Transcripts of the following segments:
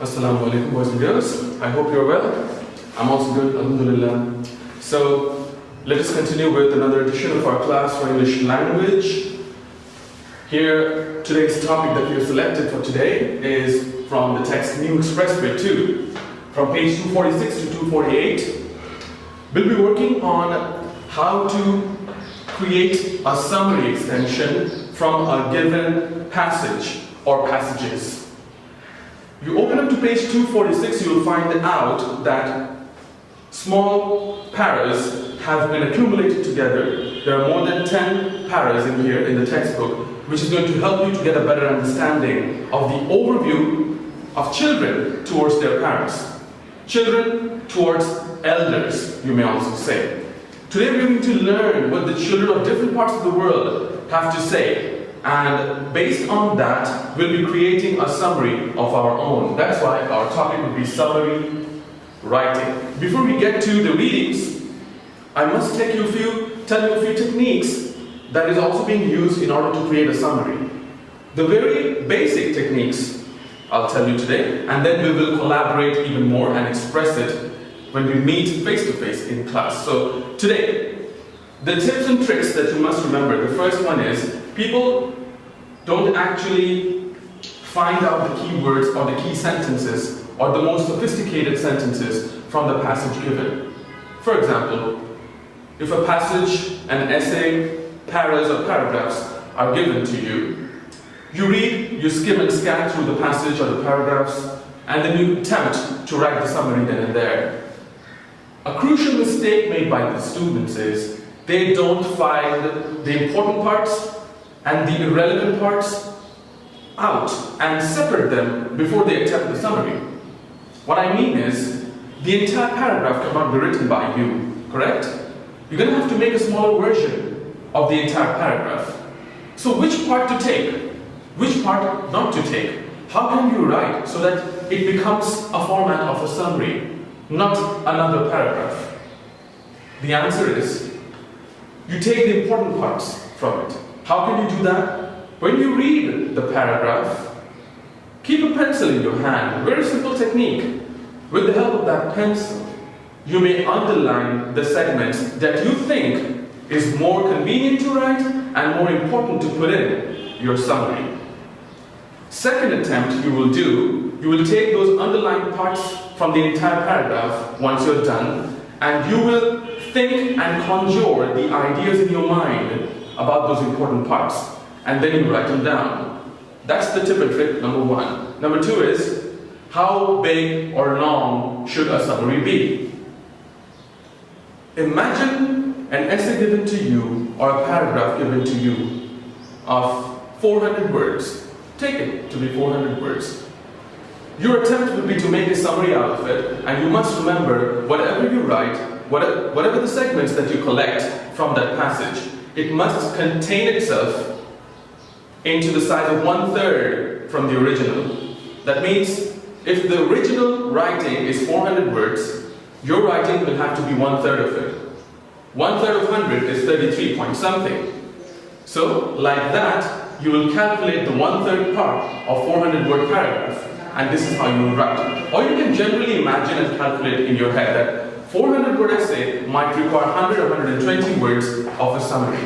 Assalamu alaikum, boys and girls. I hope you're well. I'm also good, alhamdulillah. So, let us continue with another edition of our class for English language. Here, today's topic that we have selected for today is from the text New Expressway 2, from page 246 to 248. We'll be working on how to create a summary extension from a given passage or passages. You open up to page 246, you will find out that small paras have been accumulated together. There are more than 10 paras in here in the textbook, which is going to help you to get a better understanding of the overview of children towards their parents. Children towards elders, you may also say. Today we're going to learn what the children of different parts of the world have to say. And based on that, we'll be creating a summary of our own. That's why our topic will be summary writing. Before we get to the readings, I must tell you a few techniques that is also being used in order to create a summary. The very basic techniques I'll tell you today, and then we will collaborate even more and express it when we meet face to face in class. So today, the tips and tricks that you must remember. The first one is, people don't actually find out the key words or the key sentences or the most sophisticated sentences from the passage given. For example, if a passage, an essay, paras or paragraphs are given to you, you read, you skim and scan through the passage or the paragraphs, and then you attempt to write the summary then and there. A crucial mistake made by the students is they don't find the important parts and the irrelevant parts out and separate them before they attempt the summary. What I mean is, the entire paragraph cannot be written by you, correct? You're going to have to make a smaller version of the entire paragraph. So which part to take? Which part not to take? How can you write so that it becomes a format of a summary, not another paragraph? The answer is, you take the important parts from it. How can you do that? When you read the paragraph, keep a pencil in your hand. Very simple technique. With the help of that pencil, you may underline the segments that you think is more convenient to write and more important to put in your summary. Second attempt you will take those underlined parts from the entire paragraph once you're done, and you will think and conjure the ideas in your mind about those important parts, and then you write them down. That's the tip and trick number one. Number two is, how big or long should a summary be? Imagine an essay given to you or a paragraph given to you of 400 words. Take it to be 400 words. Your attempt would be to make a summary out of it, and you must remember, whatever you write, whatever the segments that you collect from that passage, it must contain itself into the size of 1/3 from the original. That means, if the original writing is 400 words, your writing will have to be 1/3 of it. 1/3 of 100 is 33 point something. So, like that, you will calculate the 1/3 part of 400 word paragraph, and this is how you will write. Or you can generally imagine and calculate in your head that 400 word essay might require 100 or 120 words of a summary.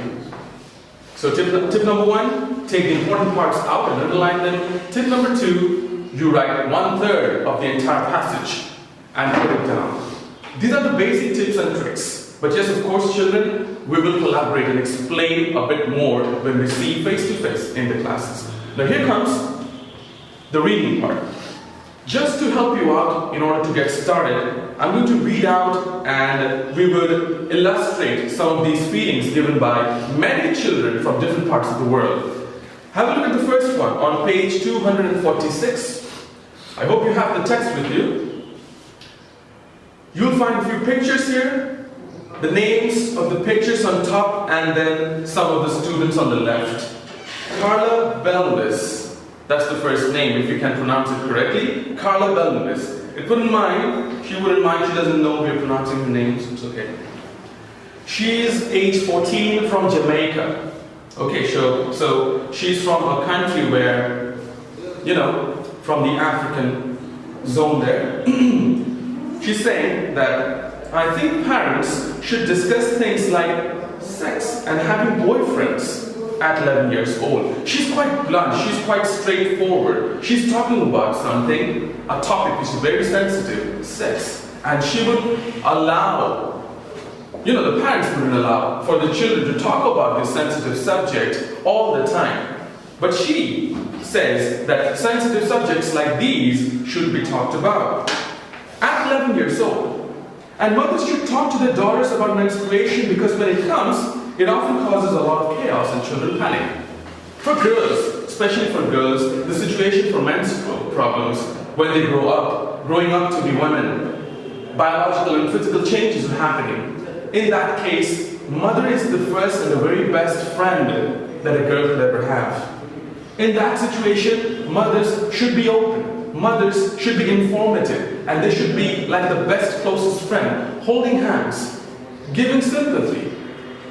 So tip number one, take the important parts out and underline them. Tip number two, you write 1/3 of the entire passage and put it down. These are the basic tips and tricks. But yes, of course, children, we will collaborate and explain a bit more when we see face to face in the classes. Now here comes the reading part. Just to help you out in order to get started, I'm going to read out and we will illustrate some of these feelings given by many children from different parts of the world. Have a look at the first one on page 246. I hope you have the text with you. You'll find a few pictures here, the names of the pictures on top, and then some of the students on the left. Carla Bellis. That's the first name, if you can pronounce it correctly. Carla Bellis. She wouldn't mind, she doesn't know we're pronouncing her name, so it's okay. She's age 14 from Jamaica. Okay, so she's from a country where, you know, from the African zone there. She's saying that I think parents should discuss things like sex and having boyfriends at 11 years old. She's quite blunt, she's quite straightforward. She's talking about something, a topic which is very sensitive, sex. And she would allow, the parents wouldn't allow for the children to talk about this sensitive subject all the time. But she says that sensitive subjects like these should be talked about at 11 years old. And mothers should talk to their daughters about menstruation because when it comes, it often causes a lot of chaos and children panic. For girls, especially for girls, the situation for menstrual problems when they grow up, growing up to be women, biological and physical changes are happening. In that case, mother is the first and the very best friend that a girl could ever have. In that situation, mothers should be open, mothers should be informative, and they should be like the best, closest friend, holding hands, giving sympathy,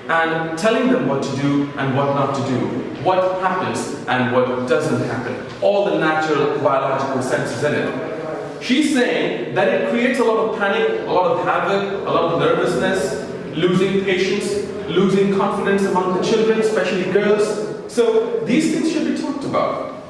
and telling them what to do and what not to do, what happens and what doesn't happen, all the natural biological senses in it. She's saying that it creates a lot of panic, a lot of havoc, a lot of nervousness, losing patience, losing confidence among the children, especially girls. So these things should be talked about.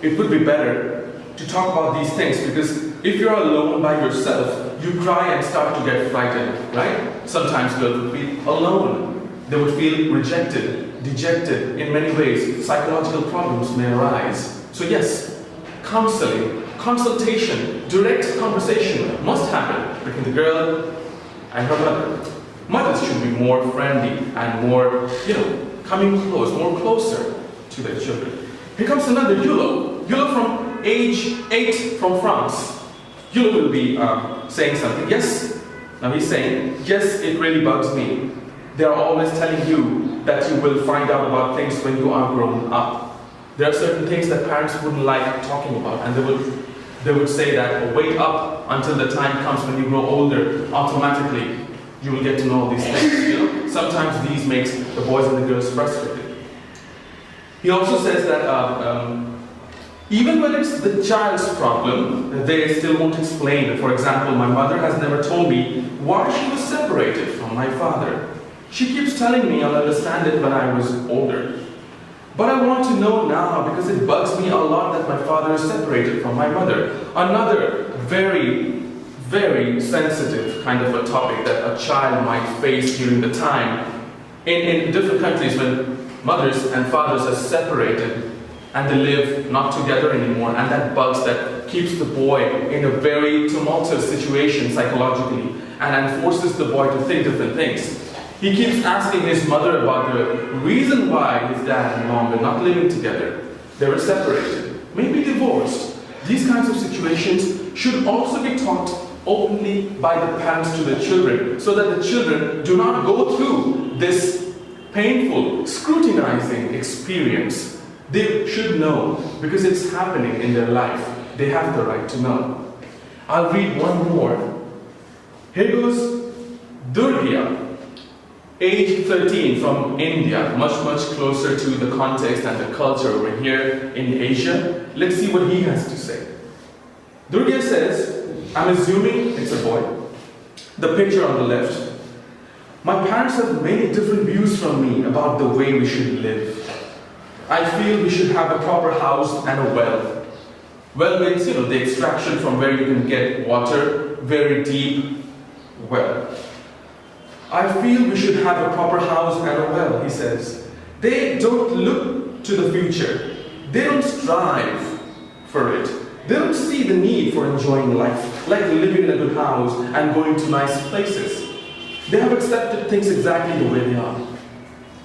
It would be better to talk about these things because if you're alone by yourself, you cry and start to get frightened, right? Sometimes girls would feel alone. They would feel rejected, dejected in many ways. Psychological problems may arise. So yes, counseling, consultation, direct conversation must happen between the girl and her mother. Mothers should be more friendly and more, coming close, more closer to their children. Here comes another Yulo. Yulo from age 8 from France. Yulo will be saying something. Yes, now he's saying, yes, it really bugs me. They are always telling you that you will find out about things when you are grown up. There are certain things that parents wouldn't like talking about, and they would say that, wait up until the time comes when you grow older, automatically you will get to know all these things. Sometimes these makes the boys and the girls frustrated. He also says that even when it's the child's problem, they still won't explain. For example, my mother has never told me why she was separated from my father. She keeps telling me I'll understand it when I was older. But I want to know now because it bugs me a lot that my father is separated from my mother. Another very, very sensitive kind of a topic that a child might face during the time. In different countries when mothers and fathers are separated and they live not together anymore, and that bugs, that keeps the boy in a very tumultuous situation psychologically and forces the boy to think different things. He keeps asking his mother about the reason why his dad and mom were not living together. They were separated, maybe divorced. These kinds of situations should also be taught openly by the parents to the children, so that the children do not go through this painful, scrutinizing experience. They should know because it's happening in their life. They have the right to know. I'll read one more. Here goes Durgia, age 13, from India, much closer to the context and the culture over here in Asia. Let's see what he has to say. Durgia says, I'm assuming it's a boy. The picture on the left. My parents have many different views from me about the way we should live. I feel we should have a proper house and a well. Well means, the extraction from where you can get water, very deep well. I feel we should have a proper house and a well, he says. They don't look to the future. They don't strive for it. They don't see the need for enjoying life, like living in a good house and going to nice places. They have accepted things exactly the way they are.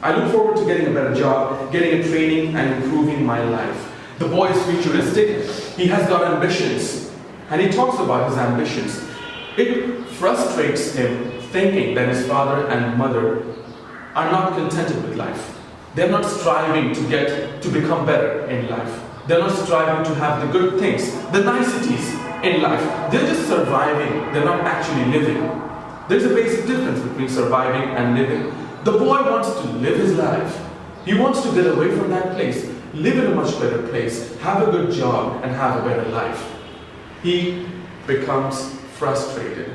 I look forward to getting a better job, getting a training, and improving my life. The boy is futuristic. He has got ambitions. And he talks about his ambitions. It frustrates him thinking that his father and mother are not contented with life. They're not striving to become better in life. They're not striving to have the good things, the niceties in life. They're just surviving. They're not actually living. There's a basic difference between surviving and living. The boy wants to live his life. He wants to get away from that place, live in a much better place, have a good job, and have a better life. he becomes frustrated.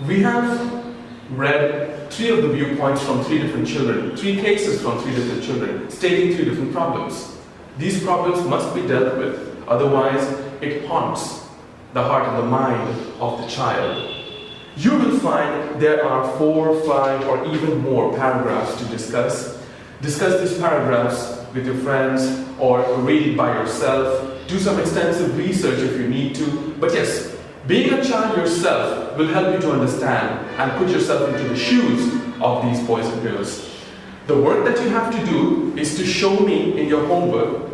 We have read 3 of the viewpoints from 3 different children, 3 cases from 3 different children, stating 3 different problems. These problems must be dealt with, otherwise it haunts the heart and the mind of the child. You will find there are 4, 5, or even more paragraphs to discuss. Discuss these paragraphs with your friends or read it by yourself. Do some extensive research if you need to. But yes, being a child yourself will help you to understand and put yourself into the shoes of these boys and girls. The work that you have to do is to show me in your homework,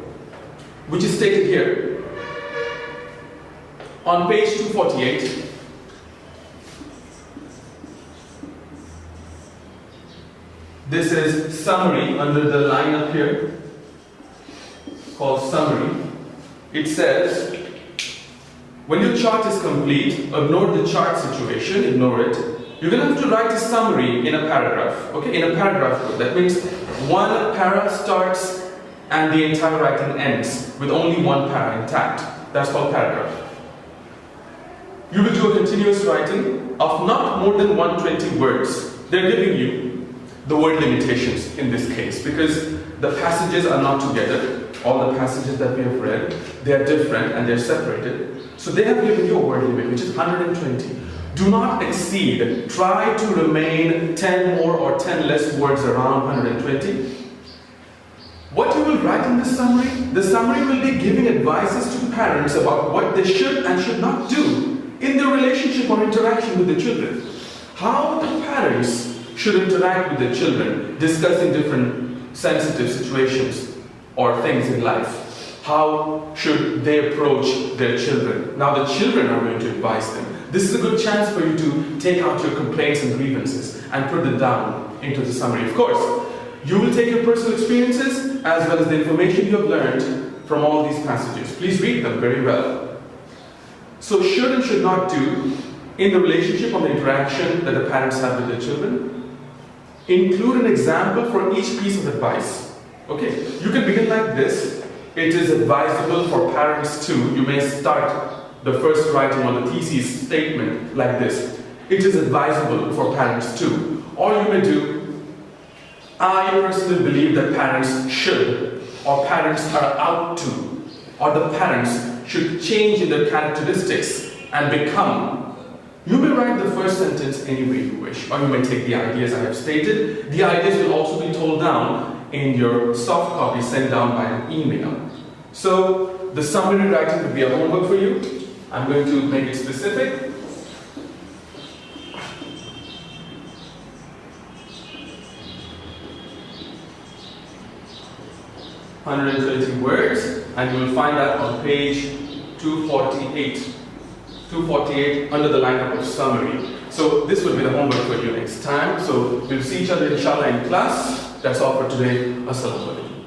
which is stated here on page 248. This is summary under the line up here called summary. It says, when your chart is complete, ignore the chart situation, ignore it. You're going to have to write a summary in a paragraph, okay, in a paragraph code. That means one para starts and the entire writing ends with only one para intact. That's called paragraph. You will do a continuous writing of not more than 120 words. They're giving you the word limitations in this case because the passages are not together. All the passages that we have read, they are different and they're separated. So they have given you a word limit, which is 120. Do not exceed. Try to remain 10 more or 10 less words around 120. What you will write in the summary will be giving advices to parents about what they should and should not do in their relationship or interaction with the children. How the parents should interact with their children, discussing different sensitive situations or things in life. How should they approach their children? Now the children are going to advise them. This is a good chance for you to take out your complaints and grievances and put them down into the summary. Of course, you will take your personal experiences as well as the information you have learned from all these passages. Please read them very well. So should and should not do in the relationship or the interaction that the parents have with their children. Include an example for each piece of advice. Okay, you can begin like this. It is advisable for parents to. You may start the first writing on the thesis statement like this. It is advisable for parents to. Or you may do, I personally believe that parents should, or parents are out to, or the parents should change in their characteristics and become. You may write the first sentence any way you wish, or you may take the ideas I have stated. The ideas will also be told down in your soft copy sent down by an email. So the summary writing will be a homework for you. I'm going to make it specific. (130 words), and you will find that on page 248. 248 under the lineup of summary. So this will be the homework for you next time. So we'll see each other inshallah in class. That's all for today. Assalamu alaikum.